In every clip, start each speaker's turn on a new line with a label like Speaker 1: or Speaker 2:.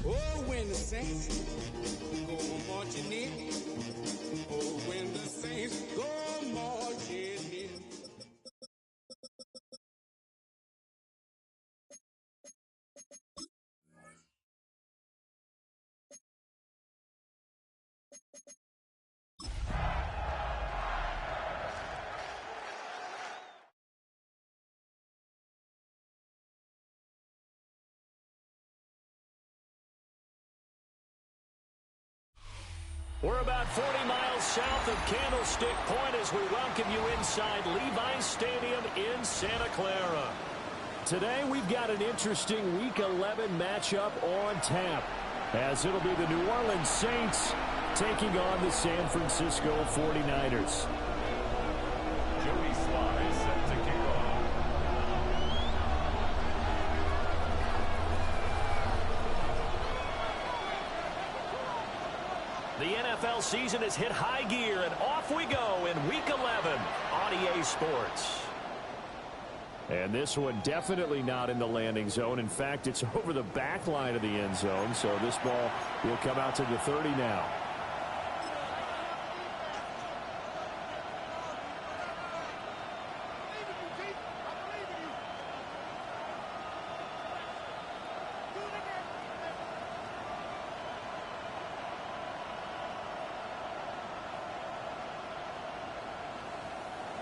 Speaker 1: Oh, when the saints go marching in. Oh, when the saints go marching in.
Speaker 2: We're about 40 miles south of Candlestick Point as we welcome you inside Levi's Stadium in Santa Clara. Today we've got an interesting Week 11 matchup on tap, as it'll be the New Orleans Saints taking on the San Francisco 49ers.
Speaker 3: Joey Sly set to kick off.
Speaker 2: The NFL season has hit high gear, and off we go in Week 11 on EA Sports. And this one definitely not in the landing zone. In fact, it's over the back line of the end zone, so this ball will come out to the 30 now.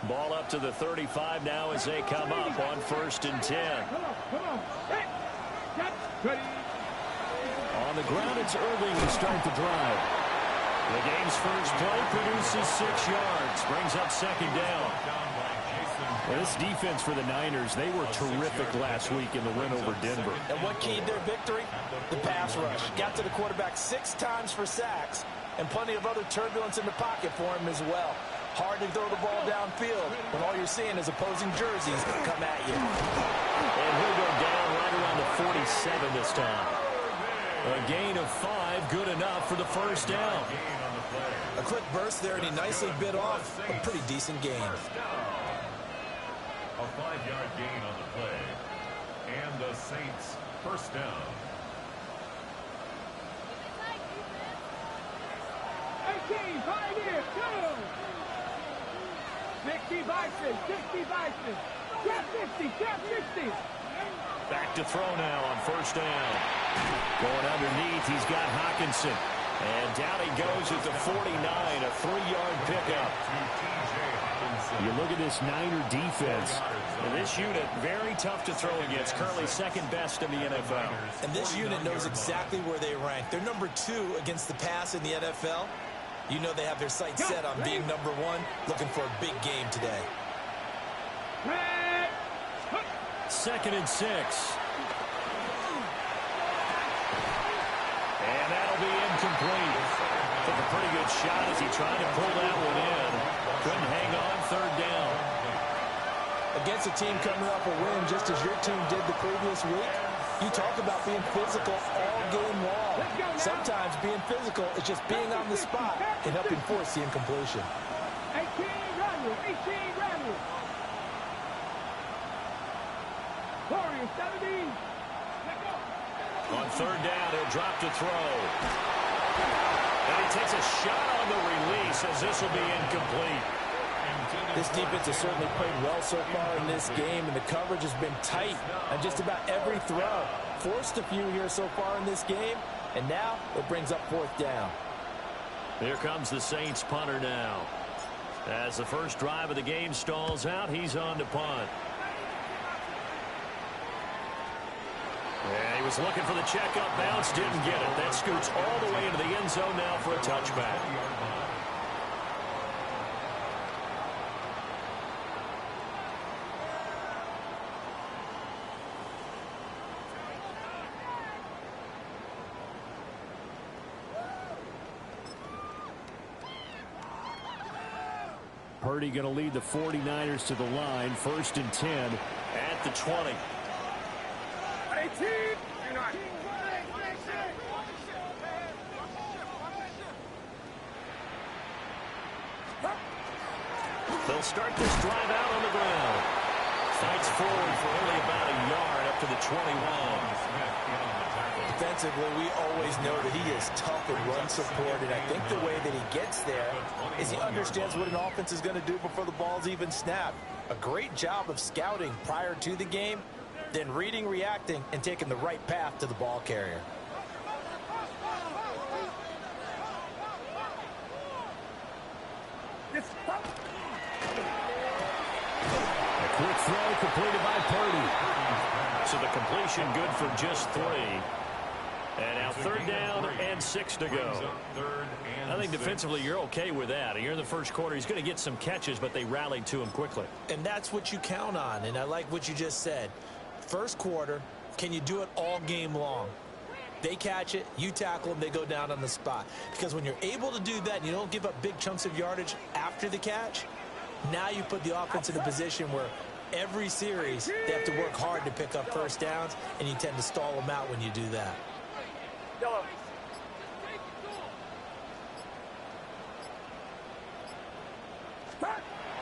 Speaker 2: Ball up to the 35 now as they come up on 1st and 10. On the ground, it's Irving to start the drive. The game's first play produces 6 yards, brings up 2nd down. Well, this defense for the Niners, they were terrific last week in the win over Denver.
Speaker 4: And what keyed their victory? The pass rush. Got to the quarterback 6 times for sacks, and plenty of other turbulence in the pocket for him as well. Hard to throw the ball downfield when all you're seeing is opposing jerseys come at you.
Speaker 2: And he'll go down right around the 47 this time. A gain of 5, good enough for the first down.
Speaker 4: A quick burst there, and he nicely bit off a pretty decent gain.
Speaker 3: A 5-yard gain on the play. And the Saints first down.
Speaker 5: 18, Pioneer, go! 60 Bison, 60 Bison, trap 50, trap 60.
Speaker 2: Back to throw now on 1st down. Going underneath, he's got Hockenson. And down he goes at the 49, a 3-yard pickup. You look at this Niner defense. And this unit, very tough to throw against, currently 2nd best in the NFL.
Speaker 4: And this unit knows exactly where they rank. They're number 2 against the pass in the NFL. You know they have their sights set on being number 1, looking for a big game today.
Speaker 2: 2nd and 6. And that'll be incomplete. Took a pretty good shot as he tried to pull that one in. Couldn't hang on, 3rd down.
Speaker 4: Against a team coming off a win just as your team did the previous week, You talk about being physical all game long. Sometimes being physical is just being on the spot and helping force the incompletion.
Speaker 5: 18 run, 18 run. Warriors 17.
Speaker 2: On third down, he'll drop to throw. And he takes a shot on the release as this will be incomplete.
Speaker 4: This defense has certainly played well so far in this game, and the coverage has been tight on just about every throw. Forced a few here so far in this game, and now it brings up fourth down.
Speaker 2: Here comes the Saints punter now. As the first drive of the game stalls out, he's on to punt. And he was looking for the checkup bounce, didn't get it. That scoots all the way into the end zone now for a touchback. Purdy going to lead the 49ers to the line. 1st and 10 at the 20.
Speaker 5: 18.
Speaker 2: They'll start this drive out on the ground. Fights forward for only about a yard up to the 21.
Speaker 4: Defensively, we always know that he is tough in run support, and I think the way that he gets there is he understands what an offense is going to do before the ball's even snapped. A great job of scouting prior to the game, then reading, reacting, and taking the right path to the ball carrier.
Speaker 2: A quick throw completed by Purdy. So the completion good for just 3. And now 3rd down and 6 to go. I think defensively you're okay with that. Here in the first quarter, he's going to get some catches, but they rallied to him quickly.
Speaker 4: And that's what you count on, and I like what you just said. First quarter, can you do it all game long? They catch it, you tackle them, they go down on the spot. Because when you're able to do that and you don't give up big chunks of yardage after the catch, now you put the offense in a position where every series they have to work hard to pick up first downs, and you tend to stall them out when you do that.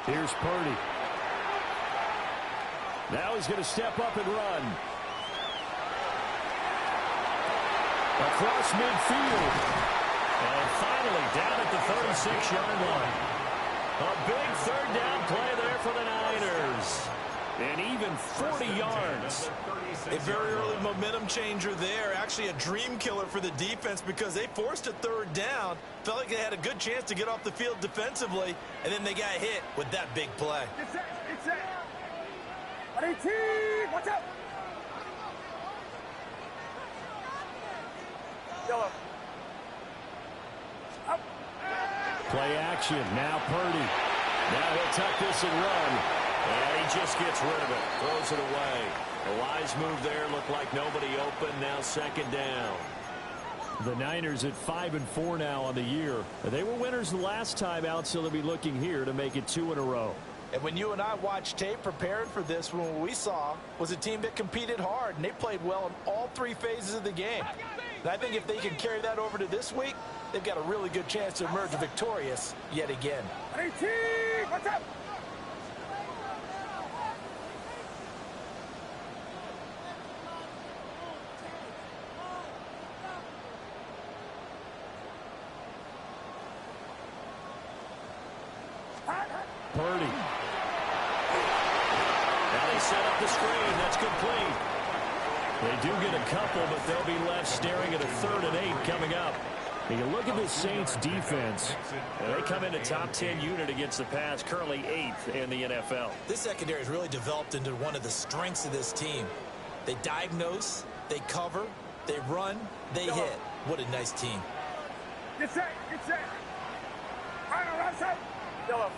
Speaker 2: Here's Purdy. Now he's going to step up and run. Across midfield. And finally down at the 36-yard line. A big 3rd down play there for the Niners. And even 40 yards.
Speaker 4: A very early momentum changer there. Actually a dream killer for the defense because they forced a 3rd down. Felt like they had a good chance to get off the field defensively. And then they got hit with that big play.
Speaker 5: Get set. 18. Watch out. Yellow. Up.
Speaker 2: Play action. Now Purdy. Now he'll tuck this and run. And he just gets rid of it. Throws it away. A wise move there. Looked like nobody open. Now 2nd down. The Niners at 5-4 now on the year. They were winners the last time out, so they'll be looking here to make it 2 in a row.
Speaker 4: And when you and I watched tape preparing for this, what we saw was a team that competed hard, and they played well in all 3 phases of the game. And I think if they can carry that over to this week, they've got a really good chance to emerge victorious yet again.
Speaker 5: 18. Watch out.
Speaker 2: Purdy. Now they set up the screen. That's complete. They do get a couple, but they'll be left staring at a 3rd and 8 coming up. And you look at the Saints defense, and they come in a top 10 unit against the pass, currently 8th in the NFL.
Speaker 4: This secondary has really developed into one of the strengths of this team. They diagnose, they cover, they run, they hit. What a nice team.
Speaker 5: Get set. Right side. Yellow.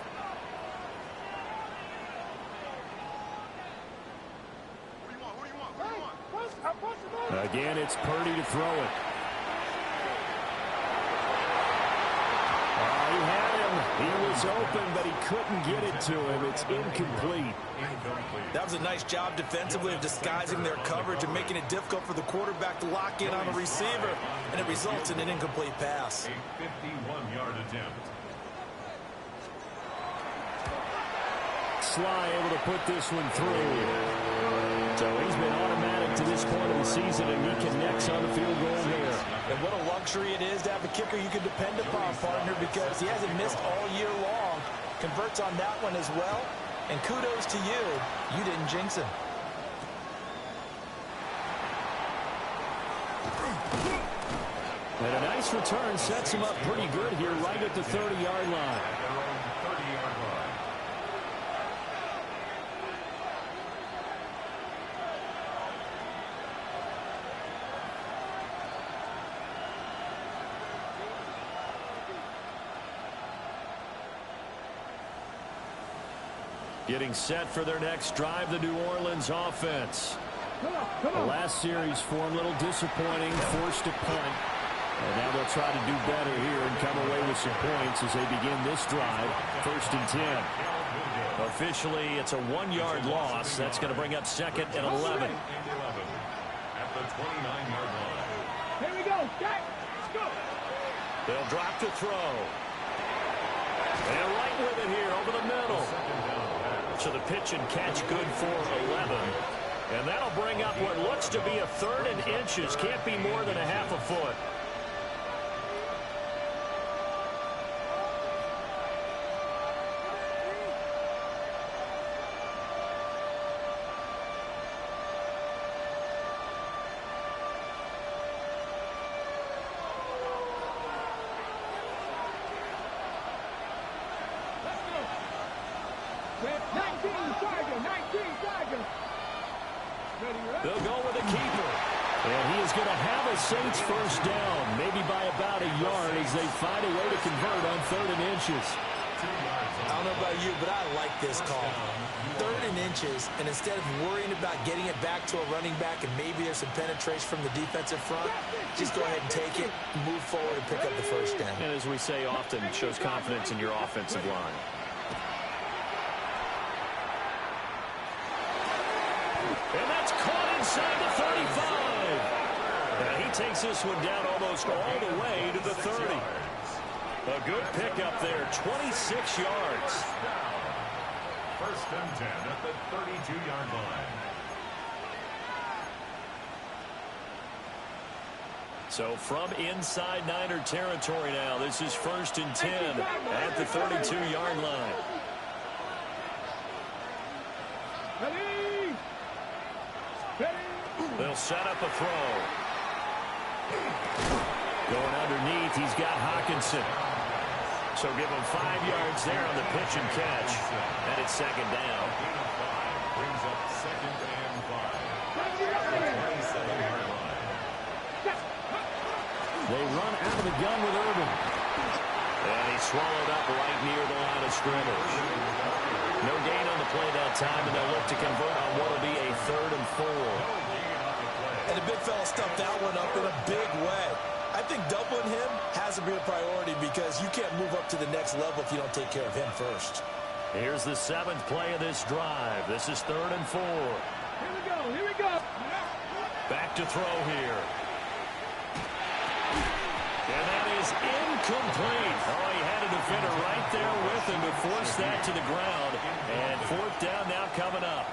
Speaker 2: Again, it's Purdy to throw it. He had him. He was open, but he couldn't get it to him. It's incomplete.
Speaker 4: That was a nice job defensively of disguising their coverage and making it difficult for the quarterback to lock in on a receiver, and it results in an incomplete pass.
Speaker 3: A 51-yard attempt.
Speaker 2: Sly able to put this one through. So he's been automatic to this point of the season, and he connects on the field goal here.
Speaker 4: And what a luxury it is to have a kicker you can depend upon, partner, because he hasn't missed all year long. Converts on that one as well. And kudos to you. You didn't jinx him.
Speaker 2: And a nice return sets him up pretty good here right at the 30-yard line.
Speaker 3: Their own 30-yard line.
Speaker 2: Getting set for their next drive, the New Orleans offense.
Speaker 5: Come
Speaker 2: The
Speaker 5: on.
Speaker 2: last series for them, a little disappointing, forced to punt. And now they'll try to do better here and come away with some points as they begin this drive, 1st and 10. Officially, it's a 1-yard loss. That's going to bring up 2nd and 11.
Speaker 3: At the 29-yard line.
Speaker 5: Here we go. Jack. Let's go.
Speaker 2: They'll drop to throw. And right with it here over the middle. So the pitch and catch good for 11. And that'll bring up what looks to be a 3rd and inches. Can't be more than a half a foot. They'll go with a keeper. And he is going to have a Saints first down, maybe by about a yard as they find a way to convert on 3rd and inches.
Speaker 4: I don't know about you, but I like this call. 3rd and inches, and instead of worrying about getting it back to a running back and maybe there's some penetration from the defensive front, just go ahead and take it, move forward, and pick up the first down.
Speaker 2: And as we say often, it shows confidence in your offensive line. And that's caught inside the 35. And he takes this one down almost all the way to the 30. A good pickup there, 26 yards.
Speaker 3: 1st and 10 at the 32-yard line.
Speaker 2: So from inside Niner territory now, this is 1st and 10 at the 32-yard line.
Speaker 5: Ready.
Speaker 2: They'll set up a throw. Going underneath, he's got Hawkinson. So give him 5 yards there on the pitch and catch. And it's 2nd down.
Speaker 3: Brings up 2nd and 5. At the 27-yard line.
Speaker 2: They run out of the gun with Urban. And he's swallowed up right near the line of scrimmage. No gain on the play that time, and they'll look to convert on what will be a 3rd and 4.
Speaker 4: And the big fella stuffed that one up in a big way. I think doubling him has to be a priority because you can't move up to the next level if you don't take care of him first.
Speaker 2: Here's the 7th play of this drive. This is 3rd and 4.
Speaker 5: Here we go. Here we go.
Speaker 2: Back to throw here. And that is incomplete. Oh, he had a defender right there with him to force that to the ground. And 4th down now coming up.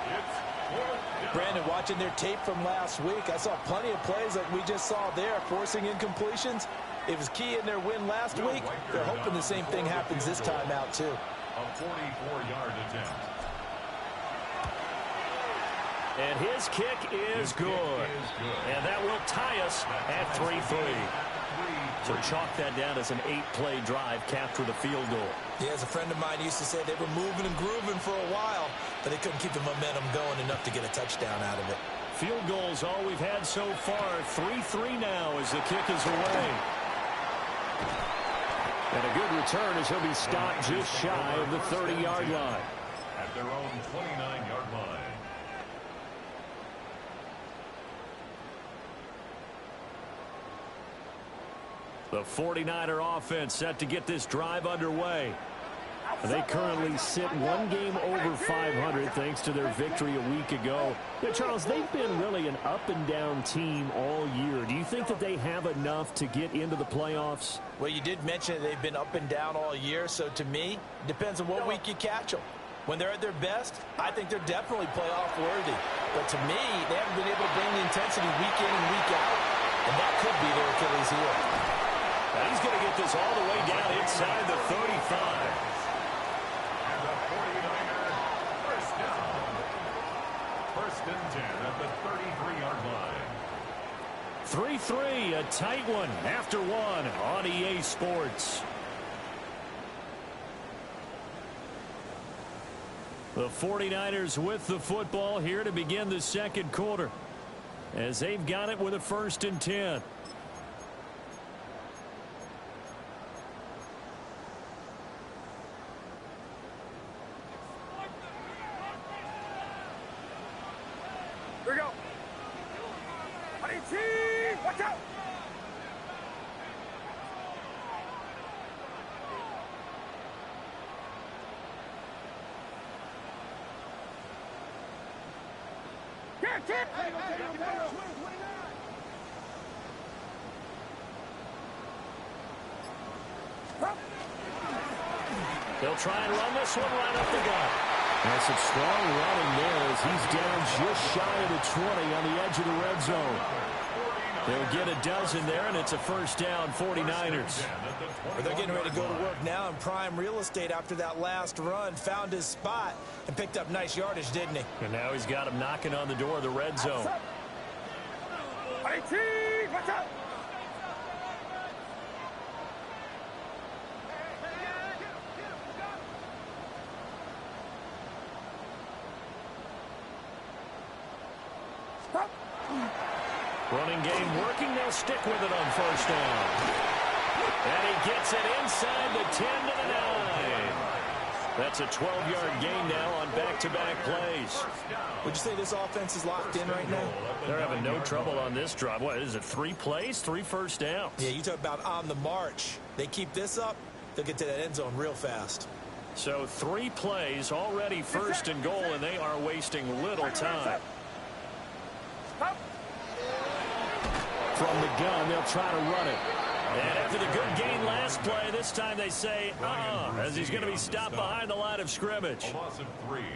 Speaker 4: Brandon, watching their tape from last week, I saw plenty of plays like we just saw there, forcing incompletions. It was key in their win last week. They're hoping the same thing happens this time out, too.
Speaker 3: A 44-yard attempt.
Speaker 2: And his kick is good. And that will tie us at 3-3. So chalk that down as an 8-play drive, capture the field goal.
Speaker 4: Yeah, as a friend of mine used to say, they were moving and grooving for a while, but they couldn't keep the momentum going enough to get a touchdown out of it.
Speaker 2: Field goals all we've had so far. 3-3 now as the kick is away. And a good return as he'll be stopped just shy of the 30-yard line.
Speaker 3: At their own 29-yard line.
Speaker 2: The 49er offense set to get this drive underway. They currently sit one game over 500 thanks to their victory a week ago. Yeah, Charles, they've been really an up-and-down team all year. Do you think that they have enough to get into the playoffs?
Speaker 4: Well, you did mention they've been up and down all year, so to me, it depends on what week you catch them. When they're at their best, I think they're definitely playoff worthy. But to me, they haven't been able to bring the intensity week in and week out, and that could be their Achilles heel.
Speaker 2: Now he's going to get this all the way down inside the 35.
Speaker 3: And the 49er first down. First and 10 at the 33-yard line.
Speaker 2: 3-3, a tight one after one on EA Sports. The 49ers with the football here to begin the second quarter, as they've got it with a 1st and 10.
Speaker 5: Here we go. Watch out.
Speaker 2: They'll try and run this one right up the gut. That's some strong running there as he's down just shy of the 20 on the edge of the red zone. They'll get a dozen there, and it's a first down, 49ers.
Speaker 4: They're getting ready to go to work now in prime real estate after that last run. Found his spot and picked up nice yardage, didn't he?
Speaker 2: And now he's got him knocking on the door of the red zone.
Speaker 5: Watch out.
Speaker 2: Running game working. They'll stick with it on first down. And he gets it inside the 10 to the 9. That's a 12-yard gain now on back-to-back plays.
Speaker 4: Would you say this offense is locked in right now?
Speaker 2: They're having no trouble on this drive. What is it, 3 plays, 3 first downs?
Speaker 4: Yeah, you talk about on the march. They keep this up, they'll get to that end zone real fast.
Speaker 2: So 3 plays, already first and goal, and they are wasting little time. From the gun, they'll try to run it. And after the good gain last play, this time they say, as he's going to be stopped behind the line of scrimmage.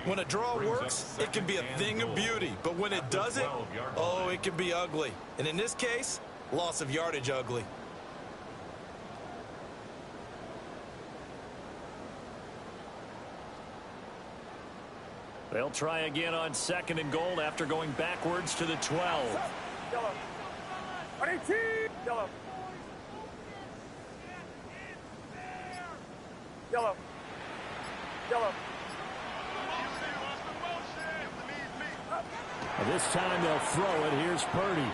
Speaker 4: When a draw works, it can be a thing of beauty. But when it doesn't, oh, it can be ugly. And in this case, loss of yardage ugly.
Speaker 2: They'll try again on 2nd and goal after going backwards to the 12.
Speaker 5: Yellow. Yellow. Yellow. Yellow.
Speaker 2: This time they'll throw it. Here's Purdy.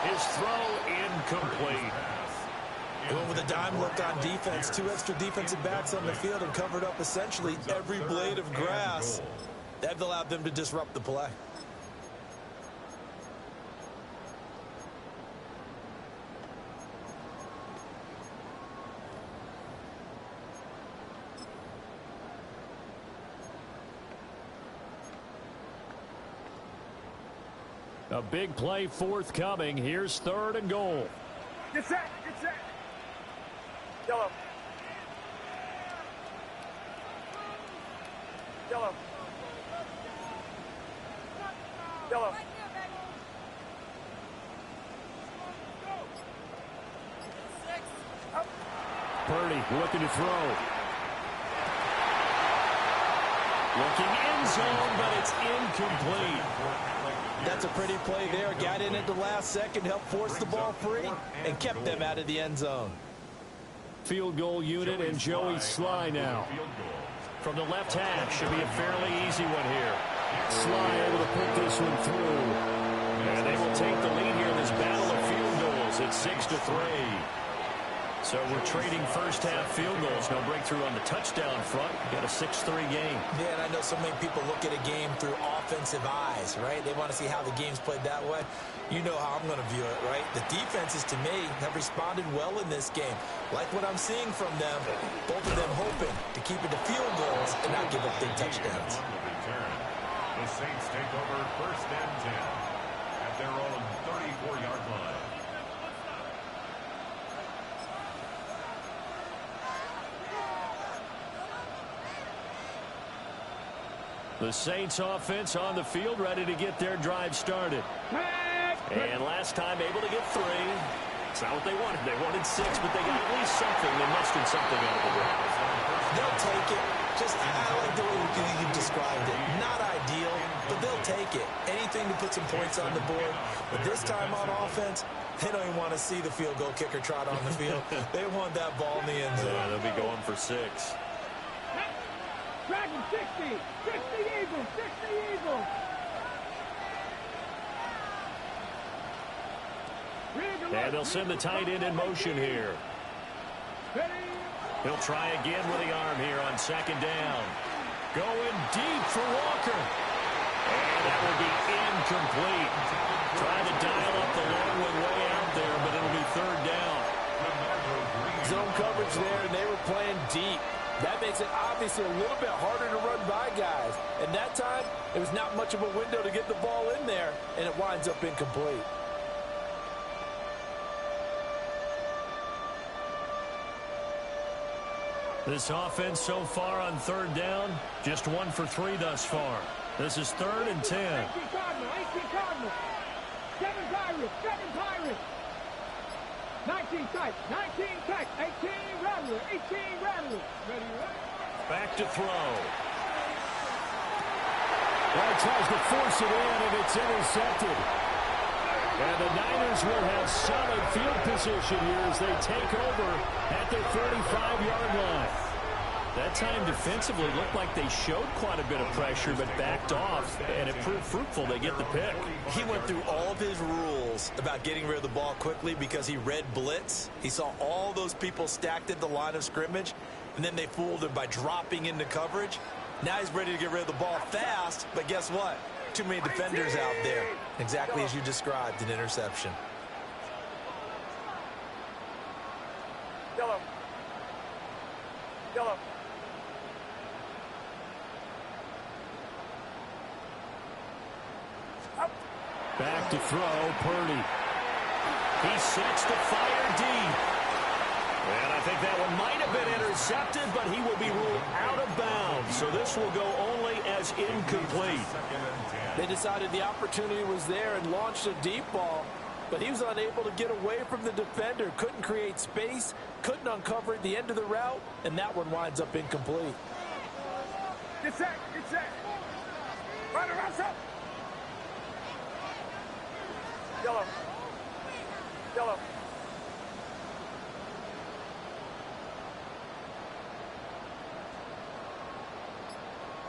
Speaker 2: His throw incomplete.
Speaker 4: Going with a dime look on defense. 2 extra defensive backs on the field and covered up essentially every blade of grass. That allowed them to disrupt the play.
Speaker 2: A big play forthcoming. Here's 3rd and goal.
Speaker 5: Get set. Get set. Yellow. Yellow. Yellow.
Speaker 2: Purdy looking to throw. Looking end zone, but it's incomplete.
Speaker 4: That's a pretty play there. Got in at the last second, helped force the ball free, and kept them out of the end zone.
Speaker 2: Field goal unit and Joey Sly now. From the left hash, should be a fairly easy one here. Sly able to put this one through. And they will take the lead here in this battle of field goals at 6-3. So we're trading first-half field goals. No breakthrough on the touchdown front. Got a 6-3 game.
Speaker 4: Yeah, and I know so many people look at a game through offensive eyes, right? They want to see how the game's played that way. You know how I'm going to view it, right? The defenses, to me, have responded well in this game. Like what I'm seeing from them, both of them hoping to keep it to field goals and not give up big touchdowns.
Speaker 3: The Saints take over first and 10 at their own 34-yard line.
Speaker 2: The Saints offense on the field, ready to get their drive started. And last time able to get 3. It's not what they wanted. They wanted 6, but they got at least something. They mustered something out of the drive.
Speaker 4: They'll take it. Just, I like the way you described it. Not ideal, but they'll take it. Anything to put some points on the board. But this time on offense, they don't even want to see the field goal kicker trot on the field. They want that ball in the end zone.
Speaker 2: Yeah, they'll be going for 6.
Speaker 5: Dragon 60. 60 Eagles. 60 Eagles.
Speaker 2: And they'll send the tight end in motion here. He'll try again with the arm here on second down. Going deep for Walker. And that will be incomplete. Trying to dial up the long one way out there, but it'll be third down.
Speaker 4: Zone coverage there, and they were playing deep. That makes it obviously a little bit harder to run by guys. And that time, it was not much of a window to get the ball in there, and it winds up incomplete.
Speaker 2: This offense so far on third down, just 1 for 3 thus far. This is 3rd and 10.
Speaker 5: 18 Cardinals. 7 Pirates. 7 Pirates. 19 Kites. 19 Kites. 18 Rattler. 18 Rattler. Ready, right?
Speaker 2: Back to throw.
Speaker 6: Well, tries to force it in, and it's intercepted. And the Niners will have solid field position here as they take over at their 35-yard line.
Speaker 2: That time defensively looked like they showed quite a bit of pressure but backed off, and it proved fruitful. They get the pick.
Speaker 4: He went through all of his rules about getting rid of the ball quickly because he read blitz. He saw all those people stacked at the line of scrimmage, and then they fooled him by dropping into coverage. Now he's ready to get rid of the ball fast, but guess what? Too many defenders out there. Exactly as you described, an interception.
Speaker 5: Yellow. Yellow.
Speaker 2: Back to throw, Purdy. He sets to fire deep. And I think that one might have been intercepted, but he will be ruled out of bounds. So this will go only as incomplete.
Speaker 4: They decided the opportunity was there and launched a deep ball, but he was unable to get away from the defender. Couldn't create space, couldn't uncover at the end of the route, and that one winds up incomplete.
Speaker 5: Get set. Get set. Run around, up. Yellow. Yellow.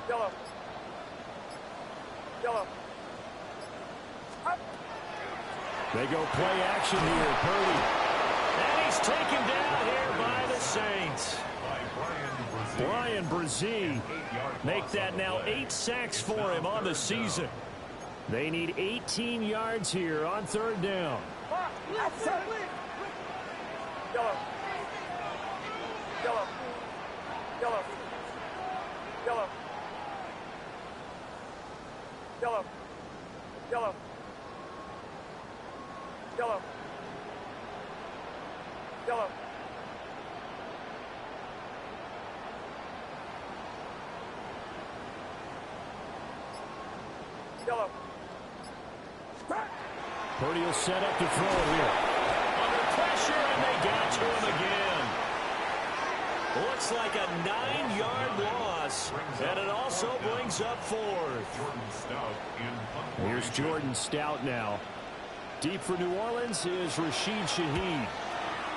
Speaker 5: Yellow. Yellow. Up.
Speaker 2: They go play action here, Purdy. And he's taken down here by the Saints. Brian Brzee make that now 8 sacks for him on the season. They need 18 yards here on third down.
Speaker 5: Outside. Yellow. Yellow. Yellow. Yellow. Yellow. Yellow. Yellow. Yellow. Yellow.
Speaker 2: Purdy will set up to throw it here. Under pressure, and they get to him again. Looks like a 9-yard loss, and it also brings up 4th. Here's Jordan Stout now. Deep for New Orleans is Rashid Shaheed.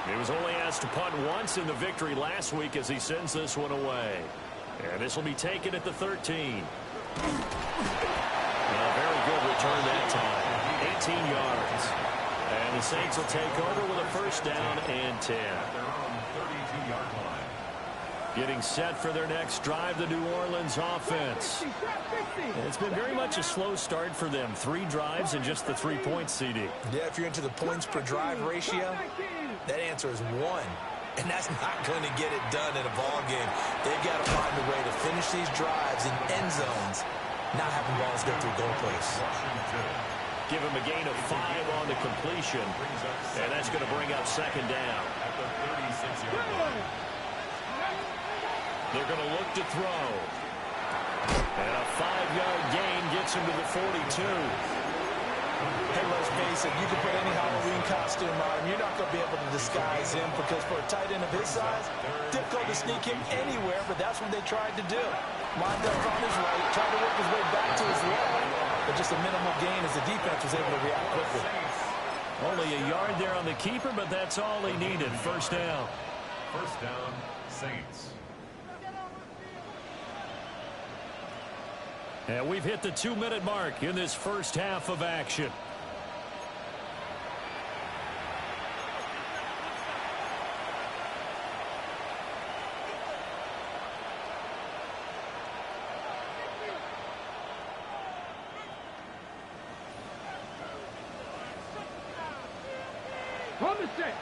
Speaker 2: He was only asked to punt once in the victory last week as he sends this one away. And this will be taken at the 13. A very good return that time. 18 yards. And the Saints will take over with a first down and 10.
Speaker 3: At their own 32-yard line.
Speaker 2: Getting set for their next drive, the New Orleans offense. And it's been very much a slow start for them. 3 drives and just the 3 points, CD.
Speaker 4: Yeah, if you're into the points per drive ratio, that answer is 1. And that's not going to get it done in a ball game. They've got to find a way to finish these drives in end zones, not having balls go through goalposts.
Speaker 2: Give him a gain of 5 on the completion. And that's going to bring up second down.
Speaker 3: At the 36-yard line.
Speaker 2: They're going to look to throw. And a 5-yard gain gets him to the 42.
Speaker 4: Hey, let's face it, you can put any Halloween costume on, you're not going to be able to disguise him because for a tight end of his size, difficult to sneak him anywhere, but that's what they tried to do. Lined up on his right, tried to work his way back to his left, but just a minimal gain as the defense was able to react quickly.
Speaker 2: Only a yard there on the keeper, but that's all he needed. First down.
Speaker 3: First down, Saints.
Speaker 2: And we've hit the 2-minute mark in this first half of action.
Speaker 5: On the set.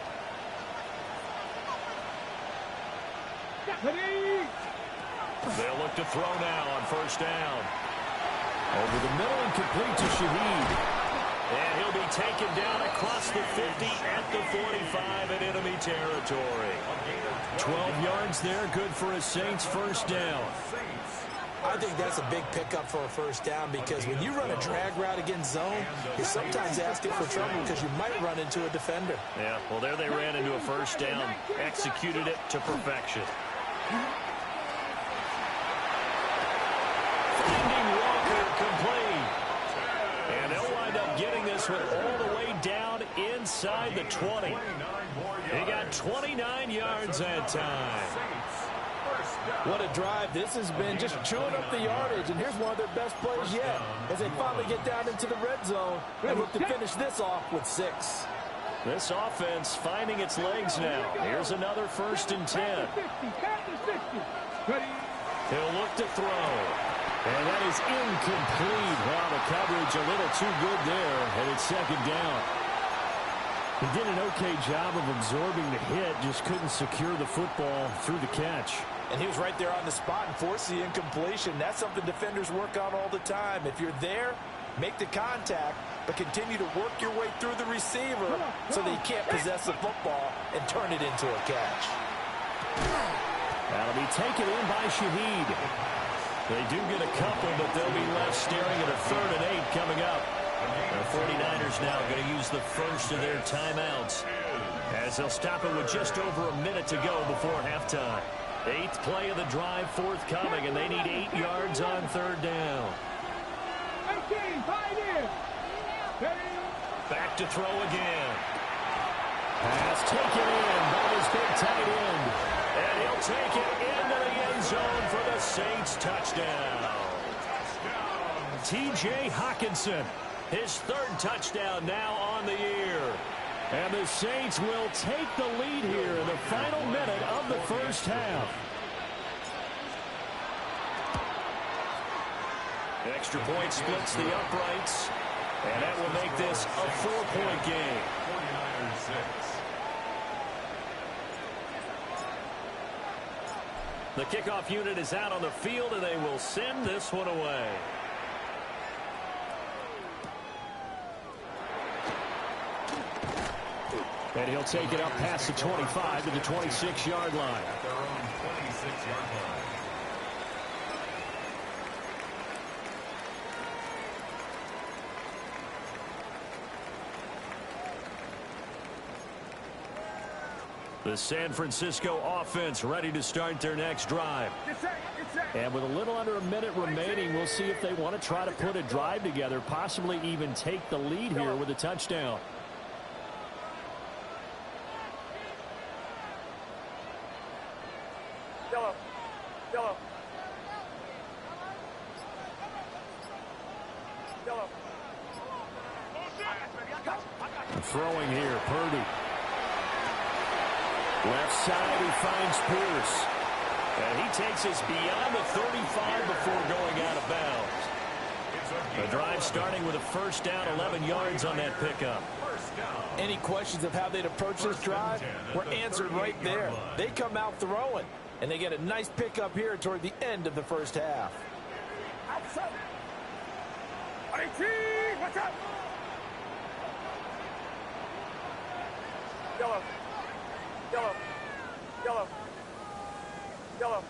Speaker 2: They'll look to throw now on first down. Over the middle and complete to Shaheed. And he'll be taken down across the 50 at the 45 in enemy territory. 12 yards there, good for a Saints first down.
Speaker 4: I think that's a big pickup for a first down because when you run a drag route against zone, you sometimes ask it for trouble because you might run into a defender.
Speaker 2: Yeah, well, there they ran into a first down, executed it to perfection. Finding Walker complete. And they'll wind up getting this one all the way down inside the 20. He got 29 yards that time.
Speaker 4: What a drive this has been, just chewing up the yardage, and here's one of their best plays yet as they finally get down into the red zone and look to finish this off with 6.
Speaker 2: This offense finding its legs now. Here's another first and 10. He'll look to throw. And that is incomplete. Wow, the coverage a little too good there, and it's second down. He did an okay job of absorbing the hit, just couldn't secure the football through the catch.
Speaker 4: And he was right there on the spot and forced the incompletion. That's something defenders work on all the time. If you're there, make the contact, but continue to work your way through the receiver so that you can't possess the football and turn it into a catch.
Speaker 2: That'll be taken in by Shaheed. They do get a couple, but they'll be left staring at a 3rd and 8 coming up. The 49ers now going to use the first of their timeouts as they'll stop it with just over a minute to go before halftime. 8th play of the drive forthcoming, and they need 8 yards on 3rd down. Back to throw again. Pass taken in by his big tight end. And he'll take it into the end zone for the Saints touchdown. T.J. Hockenson, his 3rd touchdown now on the year. And the Saints will take the lead here in the final minute of the first half. Extra point splits the uprights. And that will make this a 4-point game.
Speaker 3: 49ers 6.
Speaker 2: The kickoff unit is out on the field, and they will send this one away. And he'll take it up past the 25 to the 26-yard line.
Speaker 3: At their own 26-yard line.
Speaker 2: The San Francisco offense ready to start their next drive. And with a little under a minute remaining, we'll see if they want to try to put a drive together, possibly even take the lead here with a touchdown.
Speaker 5: Yellow.
Speaker 6: Throwing here, Purdy. Left side, he finds Pierce.
Speaker 2: And he takes us beyond the 35 before going out of bounds. The drive starting with a first down, 11 yards on that pickup.
Speaker 4: Any questions of how they'd approach this drive were answered right there. They come out throwing, and they get a nice pickup here toward the end of the first half.
Speaker 5: What's up? Yellow. Yellow. Yellow. Yellow.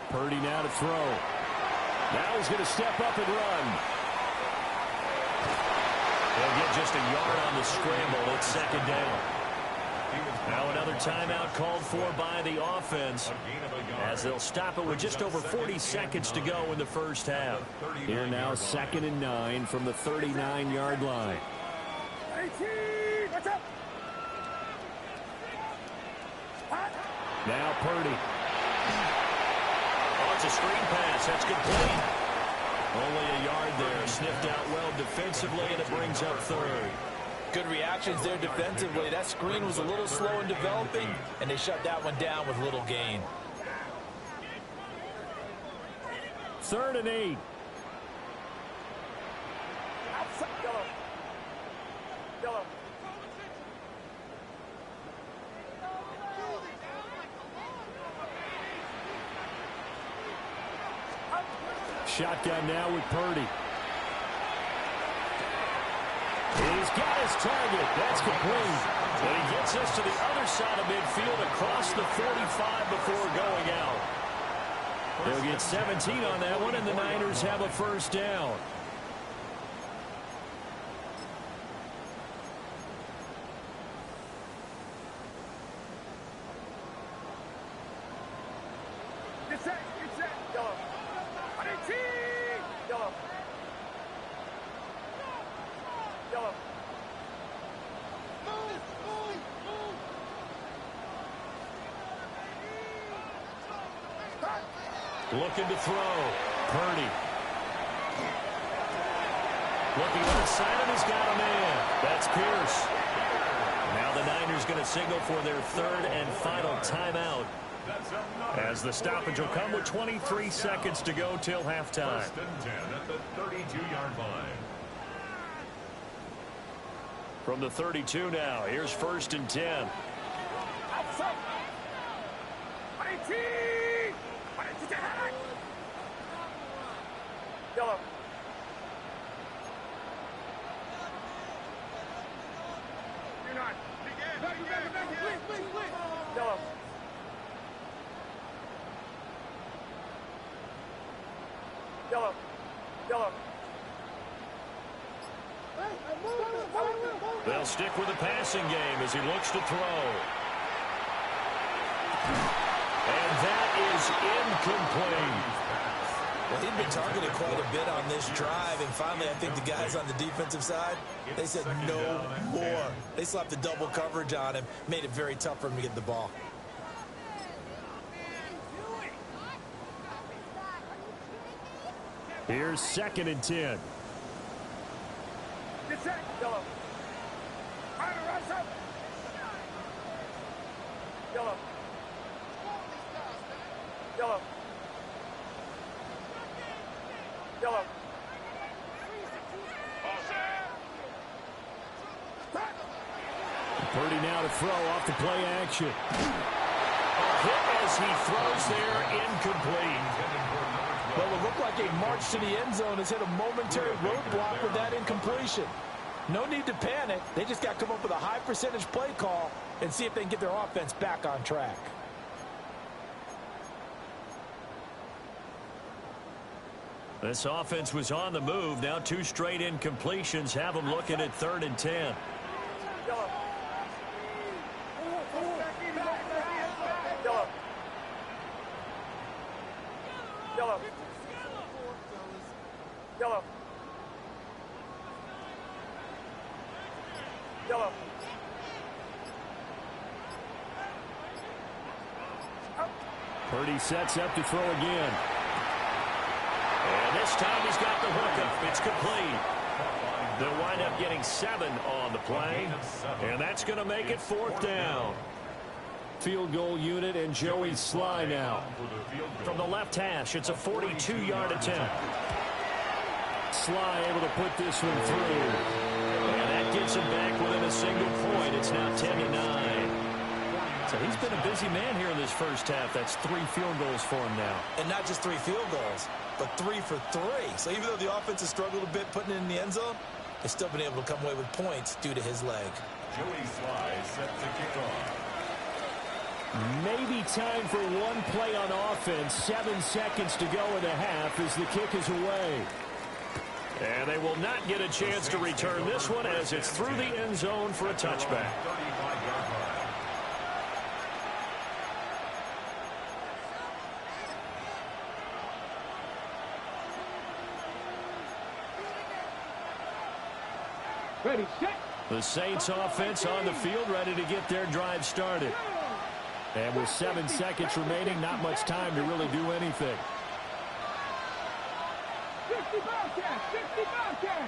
Speaker 6: Purdy now to throw. Now he's going to step up and run.
Speaker 2: They'll get just a yard on the scramble. It's second down. Now another timeout called for by the offense as they'll stop it with just over 40 seconds to go in the first half.
Speaker 6: Here now 2nd and 9 from the 39-yard line.
Speaker 5: What's up?
Speaker 6: Now Purdy.
Speaker 2: Oh, it's a screen pass. That's complete. Only a yard there. Sniffed out well defensively, and it brings up third.
Speaker 4: Good reactions there defensively. That screen was a little slow in developing, and they shut that one down with little gain.
Speaker 6: 3rd and 8.
Speaker 5: Yellow. Yellow.
Speaker 6: Shotgun now with Purdy. He's got his target. That's complete.
Speaker 2: And he gets us to the other side of midfield across the 45 before going out.
Speaker 6: They'll get 17 on that one, and the Niners have a first down.
Speaker 5: Get set. Yellow. Yellow. Yellow.
Speaker 2: Looking to throw. Purdy. Looking inside, and he's got a man. That's Pierce. Now the Niners going to signal for their third and final timeout, as the stoppage will come with 23 seconds to go till halftime.
Speaker 3: 1st and 10 at the 32-yard line.
Speaker 2: From the 32 now, here's 1st and 10.
Speaker 5: Yellow. You're not. Yellow. Yellow. Yellow.
Speaker 2: They'll stick with the passing game as he looks to throw. And that is incomplete.
Speaker 4: Well, he'd been targeted quite a bit on this drive, and finally I think the guys on the defensive side, they said no more. They slapped the double coverage on him, made it very tough for him to get the ball.
Speaker 6: Here's 2nd and 10.
Speaker 5: Get set. Yellow. Yellow. Yellow. Yellow.
Speaker 6: Purdy now to throw off the play action.
Speaker 2: Hit as he throws there, incomplete.
Speaker 4: Well, it looked like a march to the end zone has hit a momentary roadblock with that incompletion. No need to panic. They just got to come up with a high percentage play call and see if they can get their offense back on track.
Speaker 2: This offense was on the move. Now 2 straight incompletions have them looking at 3rd and 10.
Speaker 5: Yellow. Yellow. Yellow. Yellow. Yellow.
Speaker 6: Purdy sets up to throw again.
Speaker 2: And this time he's got the hookup. It's complete. They'll wind up getting 7 on the play. And that's going to make it 4th down.
Speaker 6: Field goal unit and Joey Sly now.
Speaker 2: From the left hash, it's a 42-yard attempt.
Speaker 6: Sly able to put this one through.
Speaker 2: And that gets him back within a single point. It's now 10-9. So he's been a busy man here in this first half. That's 3 field goals for him now.
Speaker 4: And not just 3 field goals, but 3 for 3. So even though the offense has struggled a bit putting it in the end zone, they've still been able to come away with points due to his leg.
Speaker 3: Joey Sly set to kick off.
Speaker 6: Maybe time for one play on offense. 7 seconds to go in the half as the kick is away.
Speaker 2: And they will not get a chance to return this one as it's through the end zone for a touchback.
Speaker 3: 35-yard line.
Speaker 5: Ready, set.
Speaker 6: The Saints offense on the field, ready to get their drive started. And with 7 seconds remaining, not much time to really do anything.
Speaker 5: 60 Bobcat, 60 Bobcat.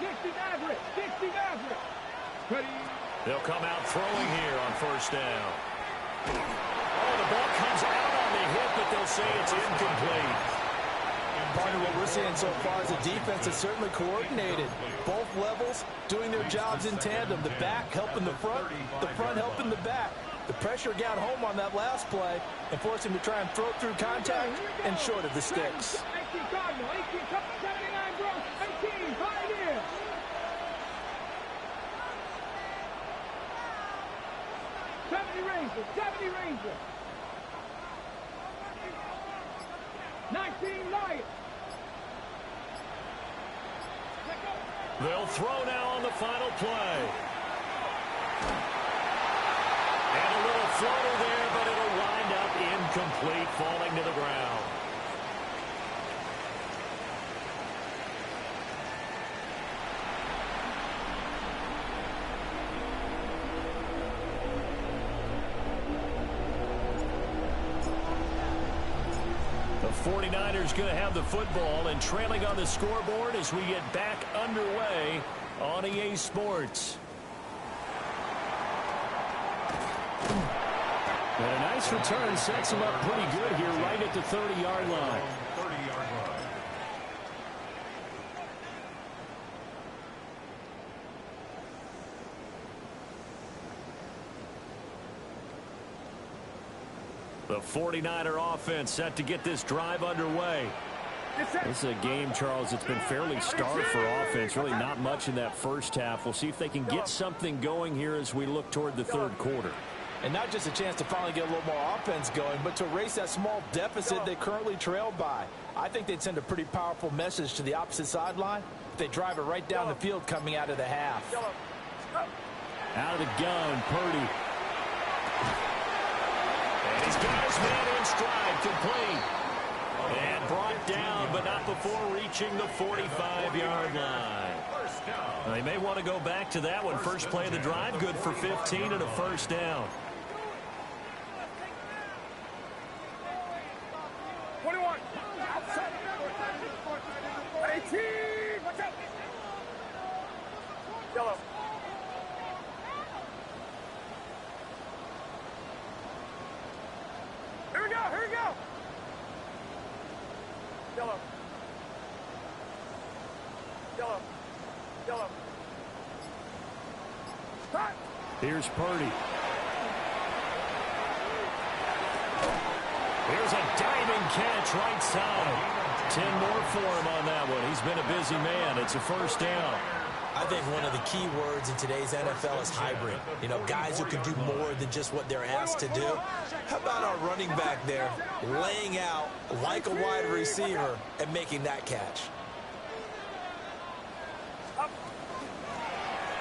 Speaker 5: 60 Maverick, 60 Maverick. Ready.
Speaker 2: They'll come out throwing here on 1st down. Oh, the ball comes out on the hit, but they'll say it's incomplete.
Speaker 4: Part of what we're seeing so far is the defense is certainly coordinated. Both levels doing their jobs in tandem. The back helping the front helping the back. The pressure got home on that last play and forced him to try and throw through contact and short of the sticks.
Speaker 5: 18 Cardinal, 18 79 Bronx, 18 Pioneer. Seventy Ranger. 19 Lions.
Speaker 2: They'll throw now on the final play. And a little floater there, but it'll wind up incomplete, falling to the ground. The 49ers going to have the football and trailing on the scoreboard as we get back underway on EA Sports.
Speaker 6: And a nice return sets him up pretty good here right at the 30-yard line.
Speaker 3: 30-yard line.
Speaker 2: The 49er offense set to get this drive underway.
Speaker 6: This is a game, Charles, it's been fairly starved for offense. Really not much in that first half. We'll see if they can get something going here as we look toward the 3rd quarter.
Speaker 4: And not just a chance to finally get a little more offense going, but to erase that small deficit they currently trailed by. I think they'd send a pretty powerful message to the opposite sideline if they drive it right down the field coming out of the half.
Speaker 6: Out of the gun, Purdy.
Speaker 2: And he's got his man in stride, complete. And brought down, but not before reaching the 45-yard line. They may want to go back to that one. First play of the drive, good for 15 and a 1st down.
Speaker 5: 21. 18. Watch out. Yellow. Here we go. Yellow. Cut.
Speaker 6: Here's Purdy.
Speaker 2: Here's a diving catch right side. 10 more for him on that one. He's been a busy man. It's a 1st down.
Speaker 4: I think one of the key words in today's NFL is hybrid. You know, guys who can do more than just what they're asked to do. How about our running back there laying out like a wide receiver and making that catch?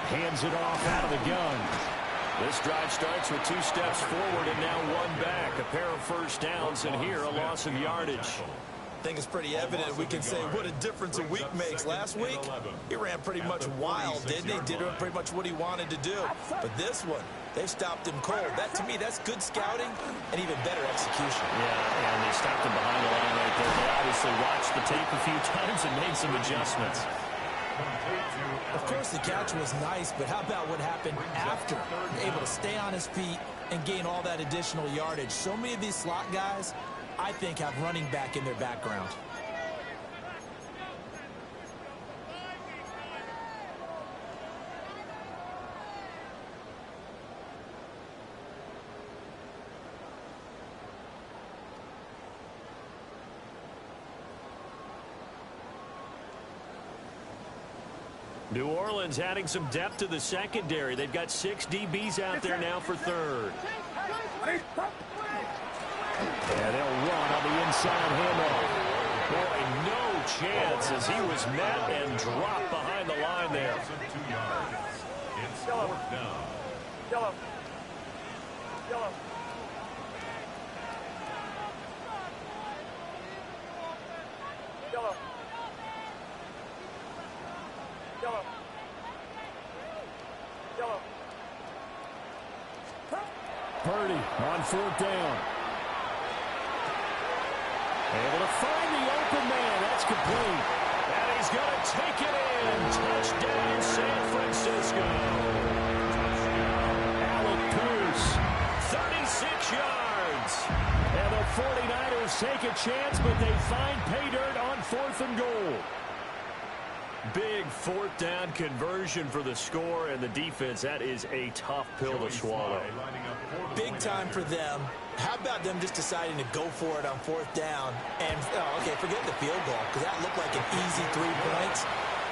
Speaker 6: Hands it off out of the gun.
Speaker 2: This drive starts with 2 steps forward and now 1 back. A pair of 1st downs, and here a loss of yardage.
Speaker 4: I think it's pretty evident we can say what a difference a week makes. Last week, he ran pretty much wild, didn't he? Did pretty much what he wanted to do. But this one, They stopped him cold. That, to me, that's good scouting and even better execution.
Speaker 2: Yeah, and they stopped him behind the line right there. They obviously watched the tape a few times and made some adjustments.
Speaker 4: Of course, the catch was nice, but how about what happened after? Able to stay on his feet and gain all that additional yardage. So many of these slot guys, I think, have running back in their background.
Speaker 2: New Orleans adding some depth to the secondary. They've got 6 DBs out there now for third.
Speaker 6: And they'll run on the inside handoff.
Speaker 2: Boy, no chance as he was met and dropped behind the line there.
Speaker 3: 2 yards. It's 4th down.
Speaker 5: Yellow. Yellow. Yellow. Yellow. Yellow.
Speaker 6: Purdy on 4th down. Able to find the open man. That's complete.
Speaker 2: And he's going to take it in. Touchdown, San Francisco.
Speaker 6: Alec Pierce.
Speaker 2: 36 yards.
Speaker 6: And the 49ers take a chance, but they find pay dirt on 4th and goal.
Speaker 2: Big 4th down conversion for the score, and the defense, that is a tough pill to swallow.
Speaker 4: Big time for them. How about them just deciding to go for it on 4th down? And, okay, forget the field goal, because that looked like an easy 3 points.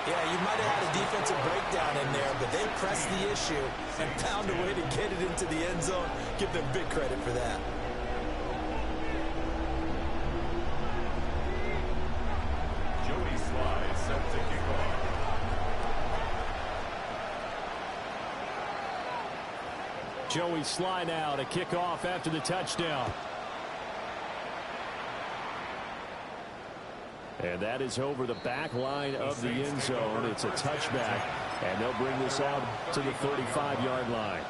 Speaker 4: Yeah, you might have had a defensive breakdown in there, but they pressed the issue and found a way to get it into the end zone. Give them big credit for that.
Speaker 3: Joey Sly set to kick off.
Speaker 6: Joey Sly now to kick off after the touchdown. And that is over the back line of the end zone. It's a touchback, and they'll bring this out to the 35-yard line.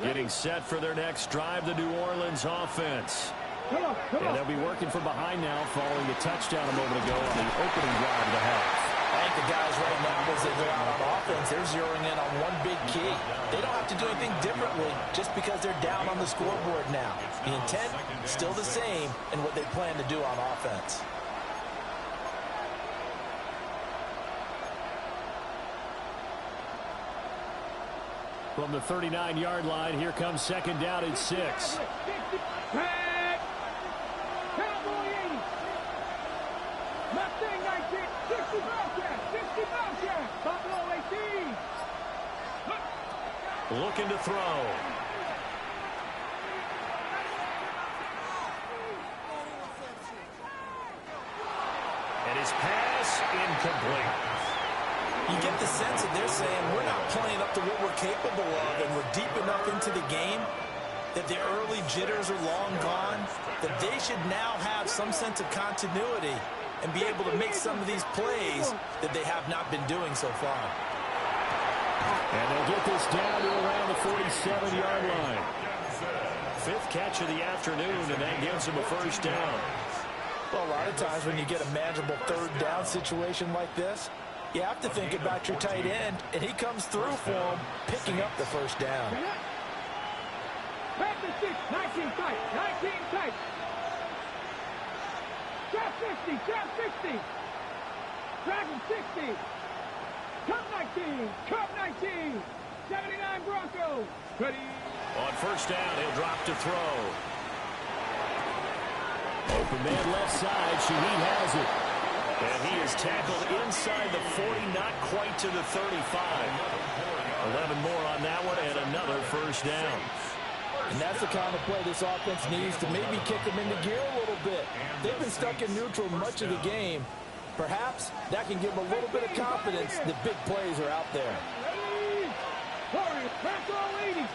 Speaker 6: Getting set for their next drive, the New Orleans offense. And they'll be working from behind now following the touchdown a moment ago on the opening drive of the half.
Speaker 4: I think the guys right now, as they go out on offense, they're zeroing in on one big key. They don't have to do anything differently just because they're down on the scoreboard now. The intent, still the same in what they plan to do on offense.
Speaker 6: From the 39-yard line, here comes 2nd down and 6.
Speaker 5: Cowboy 80. Mustang 19. 60 Bobcat. 60 Bobcat. Buffalo 18.
Speaker 2: Looking to throw. And his pass incomplete.
Speaker 4: You get the sense that they're saying we're not playing up to what we're capable of, and we're deep enough into the game that the early jitters are long gone, that they should now have some sense of continuity and be able to make some of these plays that they have not been doing so far.
Speaker 6: And they'll get this down to around the 47-yard line.
Speaker 2: 5th catch of the afternoon, and that gives them a 1st down.
Speaker 4: Well, a lot of times when you get a manageable 3rd down situation like this, you have to think about your tight end, and he comes through for him, picking up the 1st down.
Speaker 5: Back to 6. 19 tight. 19 tight. Trap 50. Trap 60. Dragon 60. Cup 19. Cup 19. 79 Broncos. Ready.
Speaker 2: On 1st down, he'll drop to throw.
Speaker 6: Open man left side. Shaheed has it.
Speaker 2: And he is tackled inside the 40, not quite to the 35. 11 more on that one, and another 1st down.
Speaker 4: And that's the kind of play this offense needs to maybe kick them into gear a little bit. They've been stuck in neutral much of the game. Perhaps that can give them a little bit of confidence that big plays are out there.
Speaker 5: Warriors, back all 80. 18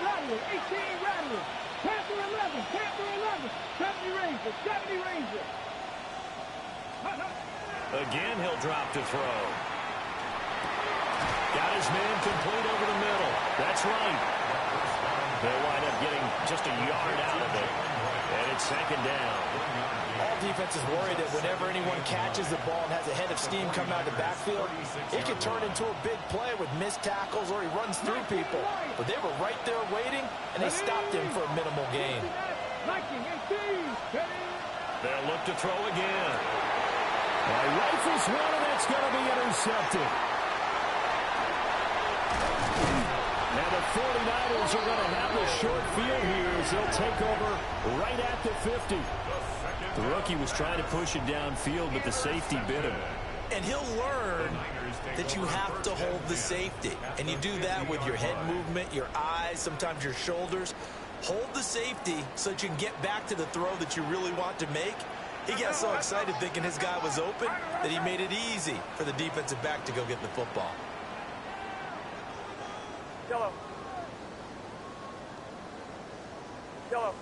Speaker 5: Rattler. 18 Rattler. Panther 11, Panther 11. 70 Ranger, 70 Ranger.
Speaker 2: Again, he'll drop to throw. Got his man complete over the middle. That's right. They'll wind up getting just a yard out of it. And it's second down.
Speaker 4: All defenses worry that whenever anyone catches the ball and has a head of steam come out of the backfield, it can turn into a big play with missed tackles or he runs through people. But they were right there waiting, and they stopped him for a minimal gain.
Speaker 2: They'll look to throw again.
Speaker 6: Rifles one, and that's going to be intercepted. And the 49ers are going to have a short field here as they'll take over right at the 50.
Speaker 2: The rookie was trying to push it downfield, but the safety bit him.
Speaker 4: And he'll learn that you have to hold the safety. And you do that with your head movement, your eyes, sometimes your shoulders. Hold the safety so that you can get back to the throw that you really want to make. He got so excited thinking his guy was open that he made it easy for the defensive back to go get the football.
Speaker 5: Yellow. Yellow.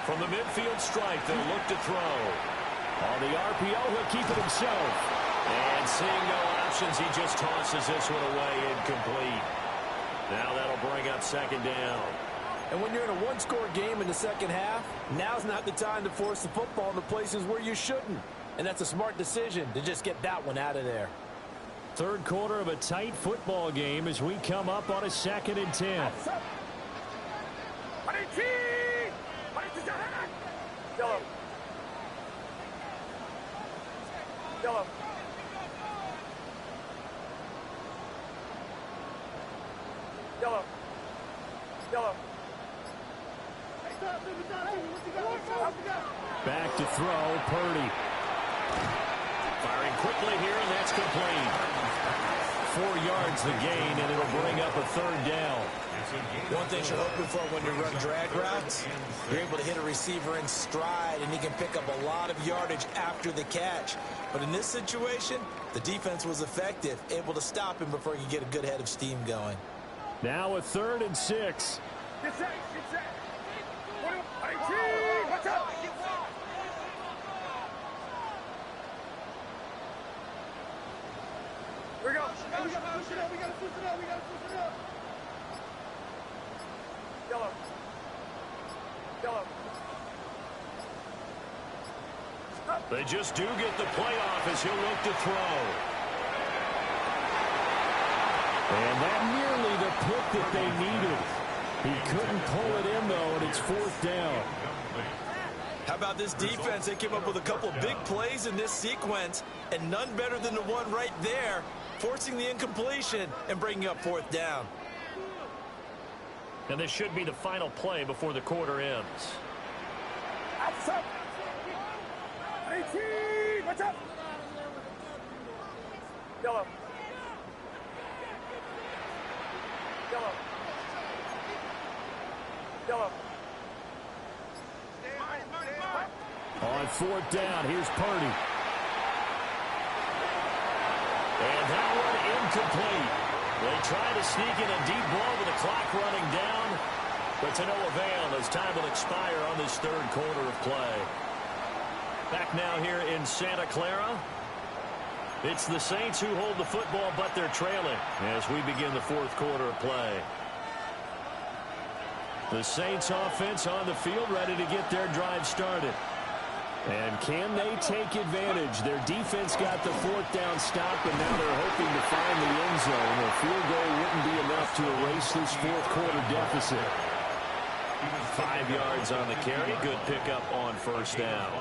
Speaker 2: From the midfield stripe, they'll look to throw.
Speaker 6: On the RPO, he'll keep it himself.
Speaker 2: And seeing no options, he just tosses this one away incomplete. Now that'll bring up second down.
Speaker 4: And when you're in a one-score game in the second half, now's not the time to force the football in the places where you shouldn't. And that's a smart decision to just get that one out of there.
Speaker 6: Third quarter of a tight football game as we come up on a 2nd and 10.
Speaker 5: Yellow. Yellow. Yellow. Yellow.
Speaker 6: Back to throw, Purdy.
Speaker 2: Firing quickly here, and that's complete. 4 yards the gain, and it'll bring up a third down.
Speaker 4: One thing you're hoping for when you run drag routes, you're able to hit a receiver in stride, and he can pick up a lot of yardage after the catch. But in this situation, the defense was effective, able to stop him before he could get a good head of steam going.
Speaker 6: Now a 3rd and 6.
Speaker 5: Get set. Get set. 18. Watch out. Here we go. We got to push it up. We got to push it up. We got to push it up. Yellow. Yellow.
Speaker 2: They just do get the play off as he'll look to throw.
Speaker 6: And that nearly the pick that they needed. He couldn't pull it in, though, and it's 4th down.
Speaker 4: How about this defense? They came up with a couple of big plays in this sequence, and none better than the one right there, forcing the incompletion and bringing up 4th down.
Speaker 2: And this should be the final play before the quarter ends.
Speaker 5: 18. Watch out. Yellow. Yellow. Yellow.
Speaker 6: On 4th down, here's Purdy.
Speaker 2: And that one incomplete. They try to sneak in a deep ball with the clock running down, but to no avail as time will expire on this 3rd quarter of play. Back now here in Santa Clara. It's the Saints who hold the football, but they're trailing as we begin the 4th quarter of play. The Saints offense on the field ready to get their drive started. And can they take advantage? Their defense got the 4th down stop, and now they're hoping to find the end zone. A field goal wouldn't be enough to erase this 4th quarter deficit. 5 yards on the carry. Good pickup on 1st down.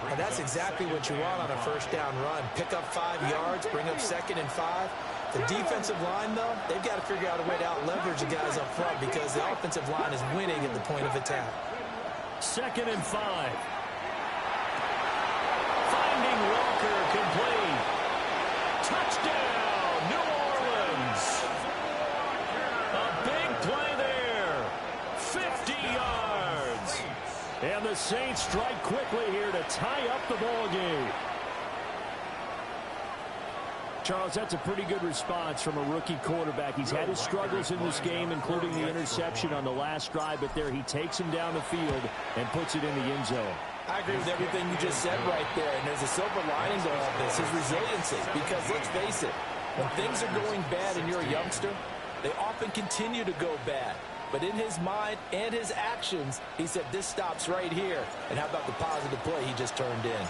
Speaker 4: And that's exactly what you want on a 1st down run. Pick up 5 yards, bring up 2nd and 5. The defensive line, though, they've got to figure out a way to out-leverage the guys up front because the offensive line is winning at the point of attack.
Speaker 6: 2nd and 5.
Speaker 2: Finding Walker complete. Touchdown, New Orleans. A big play there. 50 yards.
Speaker 6: And the Saints strike quickly here to tie up the ball game. Charles, that's a pretty good response from a rookie quarterback. He's had his struggles in this game, including the interception on the last drive, but there he takes him down the field and puts it in the end zone.
Speaker 4: I agree with everything you just said right there, and there's a silver lining to all this, his resiliency, because let's face it, when things are going bad and you're a youngster, they often continue to go bad. But in his mind and his actions, he said, this stops right here. And how about the positive play he just turned in?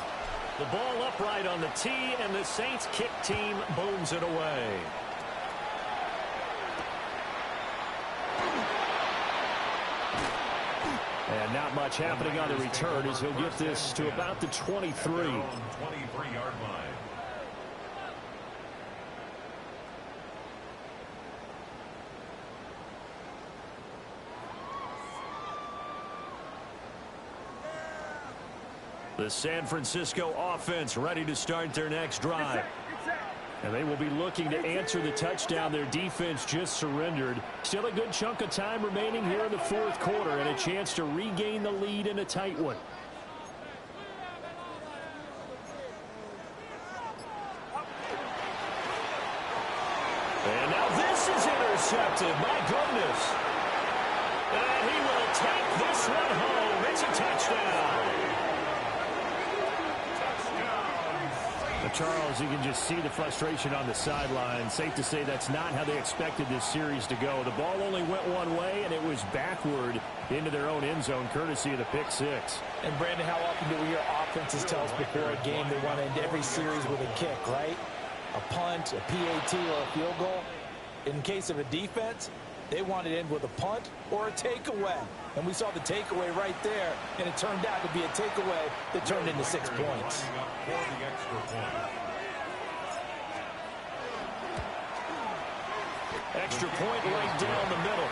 Speaker 2: The ball upright on the tee, and the Saints kick team booms it away.
Speaker 6: And not much happening on the return as he'll get this to about the 23.
Speaker 3: 23-yard line.
Speaker 2: The San Francisco offense ready to start their next drive.
Speaker 6: And they will be looking to answer the touchdown their defense just surrendered. Still a good chunk of time remaining here in the fourth quarter and a chance to regain the lead in a tight one.
Speaker 2: And now this is intercepted. My goodness. And he will take this one home. It's a touchdown.
Speaker 6: Charles, you can just see the frustration on the sideline. Safe to say that's not how they expected this series to go. The ball only went one way, and it was backward into their own end zone, courtesy of the pick six.
Speaker 4: And, Brandon, how often do we hear offenses tell us before a game they want to end every series with a kick, right? A punt, a PAT, or a field goal. In case of a defense, they want to end with a punt or a takeaway. And we saw the takeaway right there, and it turned out to be a takeaway that turned into 6 points.
Speaker 2: Extra point right down the middle.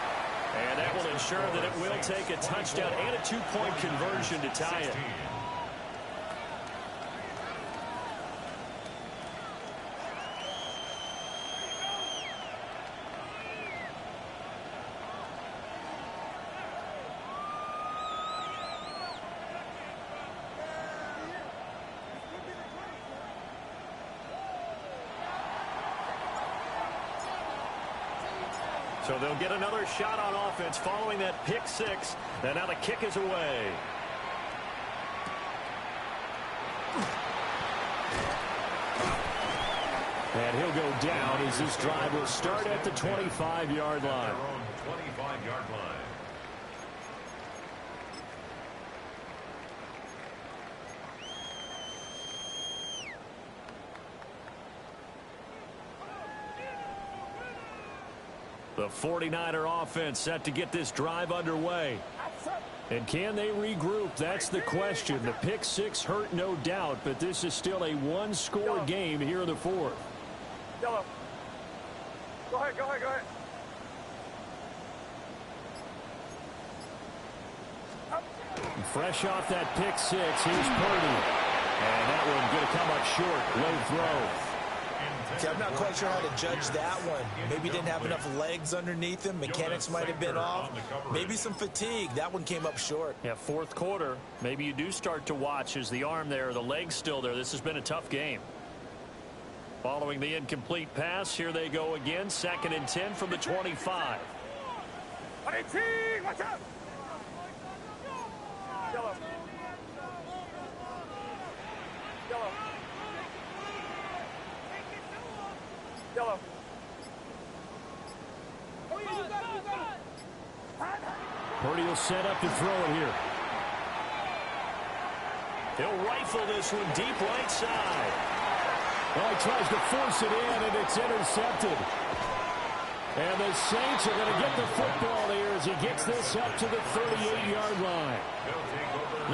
Speaker 2: And that will ensure that it will take a touchdown and a 2-point conversion to tie it. So they'll get another shot on offense following that pick six. And now the kick is away.
Speaker 6: And he'll go down as this drive will start at the 25-yard line.
Speaker 3: 25-yard line.
Speaker 2: The 49er offense set to get this drive underway.
Speaker 6: And can they regroup? That's the question. The pick six hurt, no doubt, but this is still a one-score game here in the fourth.
Speaker 5: Yellow. Go ahead, go ahead, go ahead.
Speaker 6: Fresh off that pick six, here's Purdy. And that one going to come up short. Low throw.
Speaker 4: See, I'm not quite sure how to judge that one. Maybe didn't have enough legs underneath him. Mechanics might have been off. Maybe some fatigue. That one came up short.
Speaker 2: Yeah, fourth quarter. Maybe you do start to watch as the arm there, the leg's still there. This has been a tough game. Following the incomplete pass, here they go again. 2nd and 10 from the 25.
Speaker 5: 18, watch out! Yellow. Yellow. Yellow. Oh, yeah, you got it, you got it.
Speaker 6: Purdy will set up to throw it here.
Speaker 2: He'll rifle this one deep right side.
Speaker 6: Well, he tries to force it in, and it's intercepted. And the Saints are going to get the football here as he gets this up to the 38-yard line.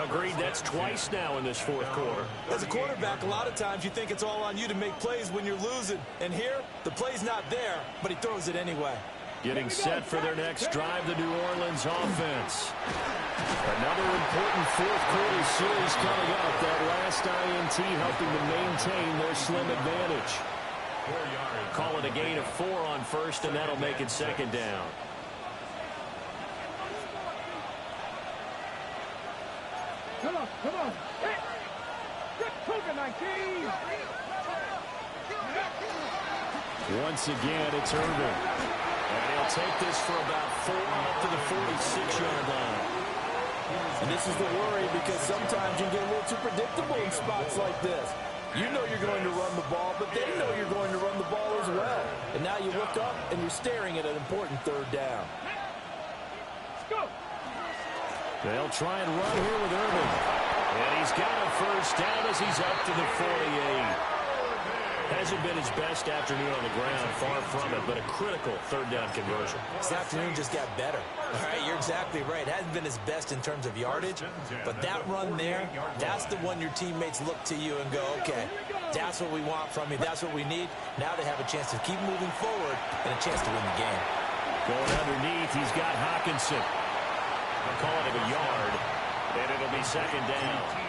Speaker 2: Agreed, that's twice now in this fourth quarter.
Speaker 4: As a quarterback, a lot of times you think it's all on you to make plays when you're losing. And here, the play's not there, but he throws it anyway.
Speaker 2: Getting set for their next drive, the New Orleans offense.
Speaker 6: Another important fourth quarter series coming up. That last INT helping to maintain their slim advantage.
Speaker 2: Call it a gain of 4 on first, and that'll make it 2nd down.
Speaker 5: Come on, come on. Hit. Good poker, 19.
Speaker 2: Once again, it's Irvin. And he'll take this for about 4 up to the 46-yard line.
Speaker 4: And this is the worry because sometimes you get a little too predictable in spots like this. You know you're going to run the ball, but they know you're going to run the ball as well. And now you look up and you're staring at an important third down.
Speaker 2: They'll try and run here with Irvin. And he's got a first down as he's up to the 48. Hasn't been his best afternoon on the ground, far from it, but a critical third down conversion.
Speaker 4: This afternoon just got better. All right, you're exactly right. Hasn't been his best in terms of yardage, but that run there, that's the one your teammates look to you and go, okay, that's what we want from you. That's what we need. Now they have a chance to keep moving forward and a chance to win the game.
Speaker 2: Going underneath, he's got Hawkinson. I'm calling it a yard, and it'll be second down.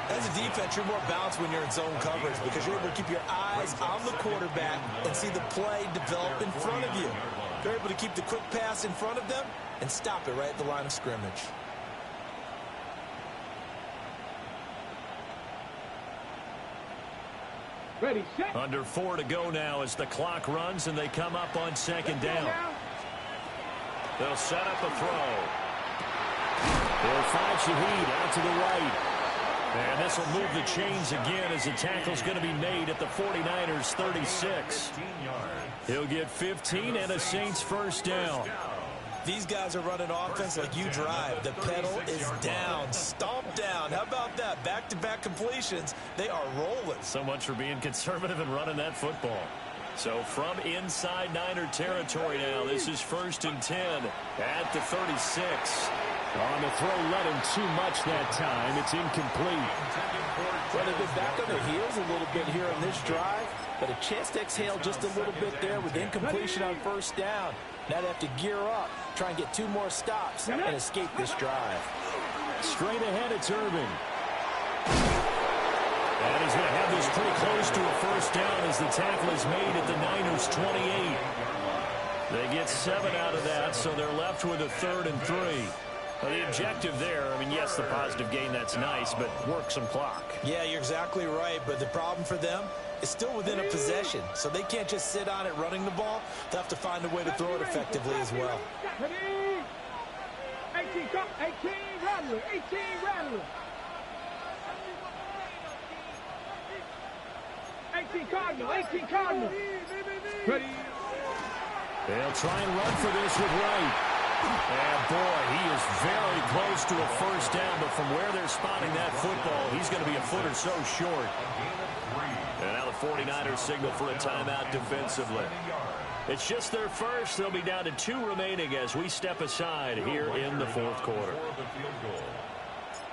Speaker 4: As a defense, you're more balanced when you're in zone coverage because you're able to keep your eyes on the quarterback and see the play develop in front of you. You're able to keep the quick pass in front of them and stop it right at the line of scrimmage.
Speaker 5: Ready, set.
Speaker 2: Under 4 to go now as the clock runs and they come up on second down. They'll set up a throw. They'll find Shaheed out to the right. And this will move the chains again as the tackle's going to be made at the 49ers 36. He'll get 15 and a Saints first down.
Speaker 4: These guys are running offense like you drive. The pedal is down, stomp down. How about that? Back-to-back completions. They are rolling.
Speaker 2: So much for being conservative and running that football. So from inside Niner territory now, this is 1st and 10 at the 36. On the throw, let him too much that time. It's incomplete.
Speaker 4: Well, they've been back on their heels a little bit here on this drive, but a chance to exhale just a little bit there with incompletion on first down. Now they have to gear up, try and get 2 more stops, and escape this drive.
Speaker 2: Straight ahead, it's Irvin. And he's going to have this pretty close to a first down as the tackle is made at the Niners' 28. They get 7 out of that, so they're left with a 3rd and 3. Well, the objective there, I mean, yes, the positive gain, that's nice, but work some clock.
Speaker 4: Yeah, you're exactly right, but the problem for them is still within a possession, so they can't just sit on it running the ball. They'll have to find a way to throw it effectively as well.
Speaker 5: 18 Rattler, 18 Rattler. 18 Cardinal, 18 Cardinal. Ready.
Speaker 2: They'll try and run for this with Wright. And, boy, he is very close to a first down, but from where they're spotting that football, he's going to be a foot or so short. And now the 49ers signal for a timeout defensively. It's just their first. They'll be down to 2 remaining as we step aside here in the 4th quarter.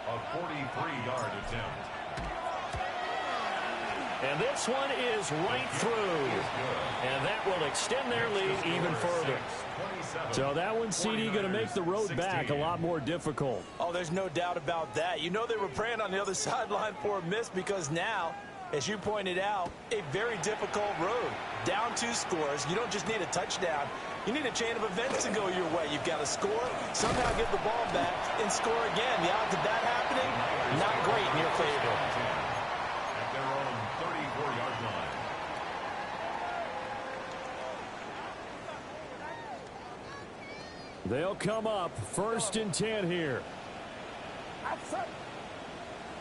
Speaker 3: A 43-yard attempt.
Speaker 2: And this one is right through. And that will extend their lead even further. So that one, CD, going to make the road back a lot more difficult.
Speaker 4: Oh, there's no doubt about that. You know they were praying on the other sideline for a miss because now, as you pointed out, a very difficult road. Down 2 scores. You don't just need a touchdown. You need a chain of events to go your way. You've got to score, somehow get the ball back, and score again. The odds of that happening, not great in your favor.
Speaker 3: At their own 34-yard line.
Speaker 2: They'll come up 1st and 10 here.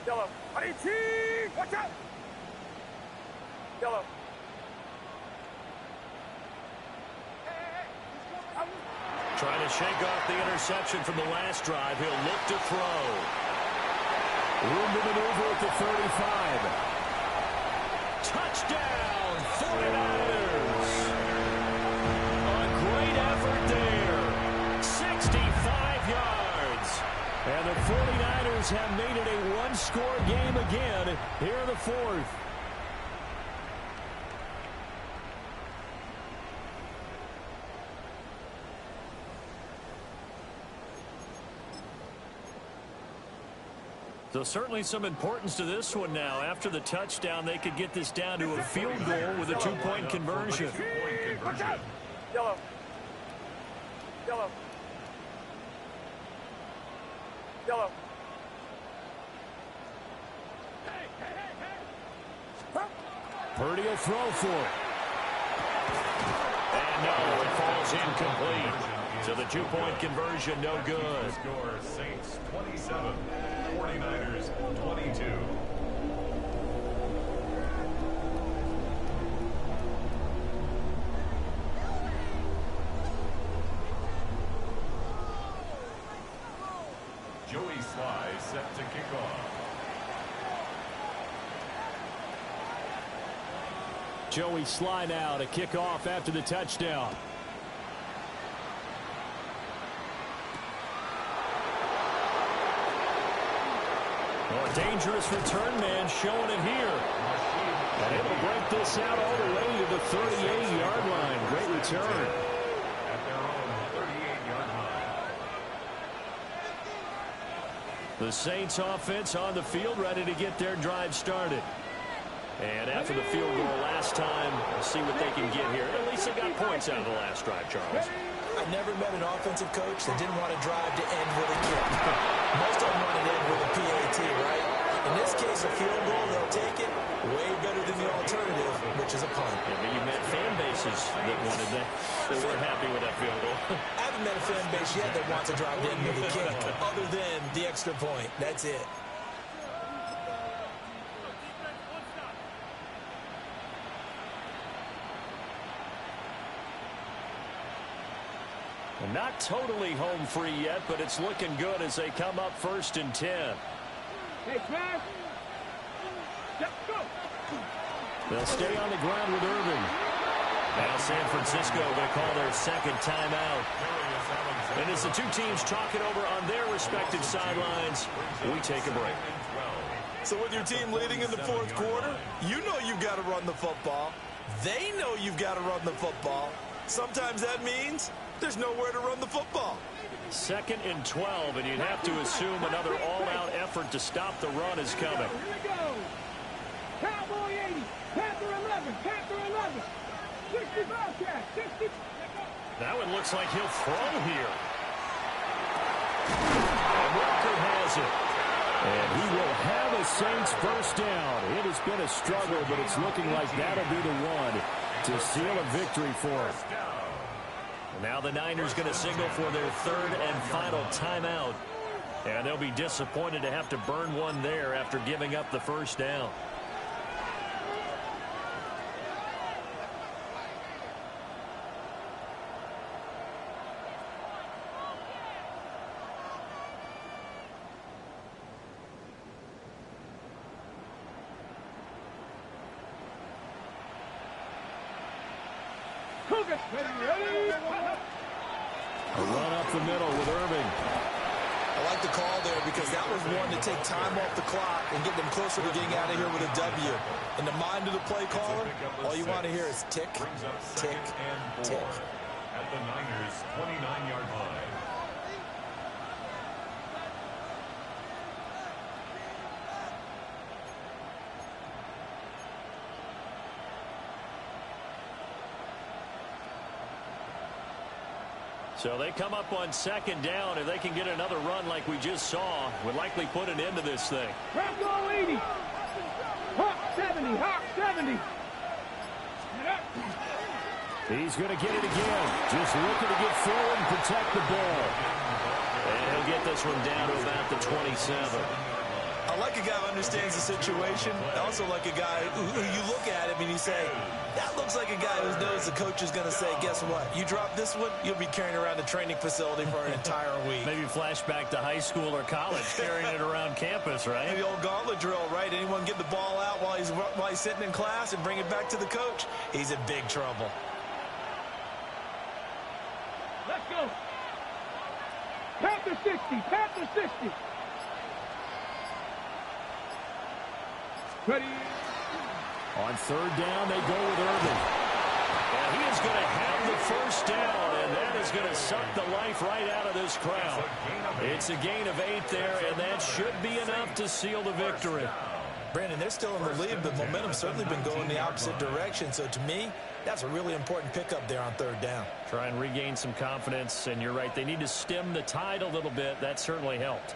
Speaker 5: Yellow, 18, watch out. Yellow.
Speaker 2: Trying to shake off the interception from the last drive. He'll look to throw. Room to maneuver at the 35. Touchdown, 49ers. A great effort there. 65 yards. And the 49ers have made it a 1-score game again here in the 4th. So certainly some importance to this one now. After the touchdown, they could get this down to a field goal with a 2-point conversion.
Speaker 5: Yellow. Yellow. Yellow.
Speaker 6: Purdy will throw for it.
Speaker 2: And no, it falls incomplete. So the two-point conversion, no good.
Speaker 3: Score Saints 27, 49ers 22. Joey Sly set to kick off.
Speaker 6: Joey Sly now to kick off after the touchdown.
Speaker 2: Oh, a dangerous return man showing it here. And able to break this out all the way to the 38-yard line. Great return.
Speaker 3: At their own 38-yard line.
Speaker 2: The Saints offense on the field, ready to get their drive started. And after the field goal last time, we'll see what they can get here. At least they got points out of the last drive, Charles.
Speaker 4: I never met an offensive coach that didn't want to drive to end with a kick. Most of them want to end with a PAT, right? In this case, a field goal, they'll take it. Way better than the alternative, which is a punt.
Speaker 2: Yeah, but you met fan bases that wanted that. They weren't happy with that field goal.
Speaker 4: I haven't met a fan base yet that wants to drive to end with a kick, other than the extra point. That's it.
Speaker 2: Not totally home free yet, but it's looking good as they come up 1st and 10.
Speaker 5: Hey, smash. Let's go.
Speaker 2: They'll stay on the ground with Irving. Now San Francisco going to call their second timeout. And as the two teams talk it over on their respective sidelines, we take a break.
Speaker 4: So with your team leading in the fourth quarter, you know you've got to run the football. They know you've got to run the football. Sometimes that means there's nowhere to run the football.
Speaker 2: 2nd and 12, and you'd have to assume another all-out effort to stop the run is coming.
Speaker 5: Here we go. Cowboy 80, Panther 11, Panther 11, 60 Bobcat, 60.
Speaker 2: That one looks like he'll throw here. And Walker has it.
Speaker 6: And he will have a Saints first down. It has been a struggle, but it's looking like that'll be the one to seal a victory for him.
Speaker 2: Now the Niners going to signal for their 3rd and final timeout. And they'll be disappointed to have to burn one there after giving up the first down.
Speaker 6: A run up the middle with Irving.
Speaker 4: I like the call there because that was one to take time off the clock and get them closer to getting out of here with a W. In the mind of the play caller, all you want to hear is tick, tick, tick.
Speaker 3: At the Niners' 29-yard line.
Speaker 2: So they come up on 2nd down. If they can get another run like we just saw, would likely put an end to this thing.
Speaker 5: Bronco 80, Hawk 70, Hawk 70.
Speaker 6: He's going to get it again. Just looking to get forward and protect the ball.
Speaker 2: And he'll get this one down to about the 27.
Speaker 4: I like a guy who understands the situation. I also like a guy who you look at him and you say, that looks like a guy who knows the coach is going to say, guess what? You drop this one, you'll be carrying around the training facility for an entire week.
Speaker 2: Maybe flashback to high school or college, carrying it around campus, right?
Speaker 4: The old gauntlet drill, right? Anyone get the ball out while he's sitting in class and bring it back to the coach? He's in big trouble.
Speaker 5: Let's go. Panther 60, Panther 60. Ready.
Speaker 6: On 3rd down, they go with Irving.
Speaker 2: And he is going to have the first down, and that is going to suck the life right out of this crowd. It's a gain of 8 there, and that should be enough to seal the victory.
Speaker 4: Brandon, they're still in the lead, but momentum's certainly been going the opposite direction. So to me, that's a really important pickup there on 3rd down.
Speaker 2: Try and regain some confidence, and you're right. They need to stem the tide a little bit. That certainly helped.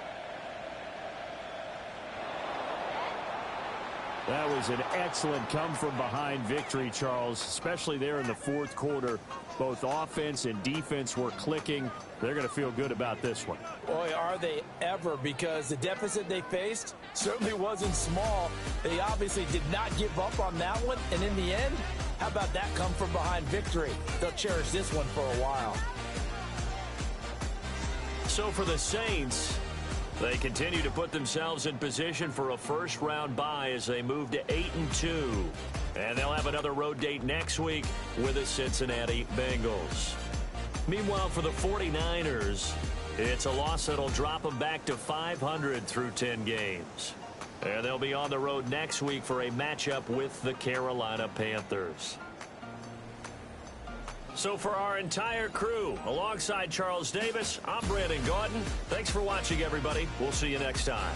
Speaker 6: That was an excellent come-from-behind victory, Charles, especially there in the fourth quarter. Both offense and defense were clicking. They're going to feel good about this one.
Speaker 4: Boy, are they ever, because the deficit they faced certainly wasn't small. They obviously did not give up on that one, and in the end, how about that come-from-behind victory? They'll cherish this one for a while.
Speaker 2: So for the Saints, they continue to put themselves in position for a first-round bye as they move to 8-2. And they'll have another road date next week with the Cincinnati Bengals. Meanwhile, for the 49ers, it's a loss that'll drop them back to 500 through 10 games. And they'll be on the road next week for a matchup with the Carolina Panthers. So for our entire crew, alongside Charles Davis, I'm Brandon Gautin. Thanks for watching, everybody. We'll see you next time.